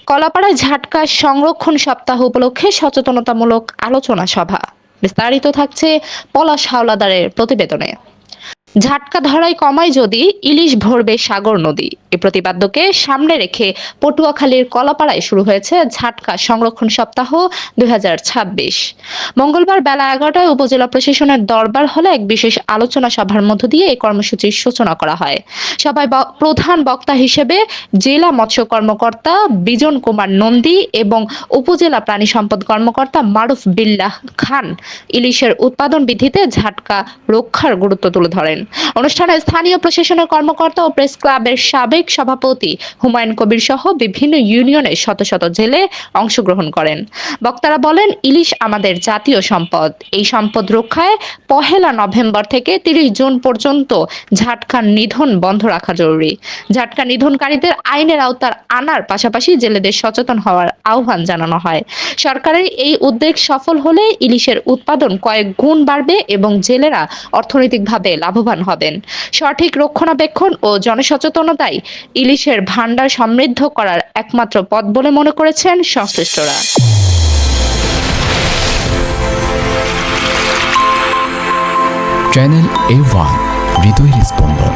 কলাপাড়ায় ঝাটকা সংরক্ষণ সপ্তাহ উপলক্ষে সচেতনতামূলক আলোচনা সভা। বিস্তারিত থাকছে পলাশ হাওলাদারের প্রতিবেদনে। ঝাটকা ধরাই কমায় যদি ইলিশ ভরবে সাগর নদী, এ প্রতিপাদ্যকে সামনে রেখে পটুয়াখালীর কলাপাড়ায় শুরু হয়েছে ঝাটকা সংরক্ষণ সপ্তাহ 2026। মঙ্গলবার বেলা 11টায় উপজেলা প্রশাসনের দরবার হলে এক বিশেষ আলোচনা সভার মধ্য দিয়ে এই কর্মসূচির সূচনা করা হয়। সভায় প্রধান বক্তা হিসেবে জেলা মৎস্য কর্মকর্তা বিজন কুমার নন্দী এবং উপজেলা প্রাণী সম্পদ কর্মকর্তা মারুফ বিল্লাহ খান ইলিশের উৎপাদন বৃদ্ধিতে ঝাটকা রক্ষার গুরুত্ব তুলে ধরেন। অনুষ্ঠানে স্থানীয় প্রশাসনের কর্মকর্তা ও প্রেস ক্লাবের সাবেক সভাপতি হুমায়ুন কবির সহ বিভিন্ন ইউনিয়নের শত শত জেলে অংশগ্রহণ করেন। বক্তারা বলেন, ইলিশ আমাদের জাতীয় সম্পদ। এই সম্পদ রক্ষায় 1 নভেম্বর থেকে 30 জুন পর্যন্ত ঝাটকা নিধন বন্ধ রাখা জরুরি। ঝাটকা নিধনকারীদের আইনের আওতায় আনার পাশাপাশি জেলেদের সচেতন হওয়ার আহ্বান জানানো হয়। সরকারের এই উদ্যোগ সফল হলে ইলিশের উৎপাদন কয়েক গুণ বাড়বে এবং জেলেরা অর্থনৈতিকভাবে লাভবান হবেন। সঠিক রক্ষণাবেক্ষণ ও জনসচেতনতাই ইলিশের ভান্ডার সমৃদ্ধ করার একমাত্র পথ বলে মনে করেছেন সংশ্লিষ্টরা। চ্যানেল A1 হৃদয়ের স্পন্দন।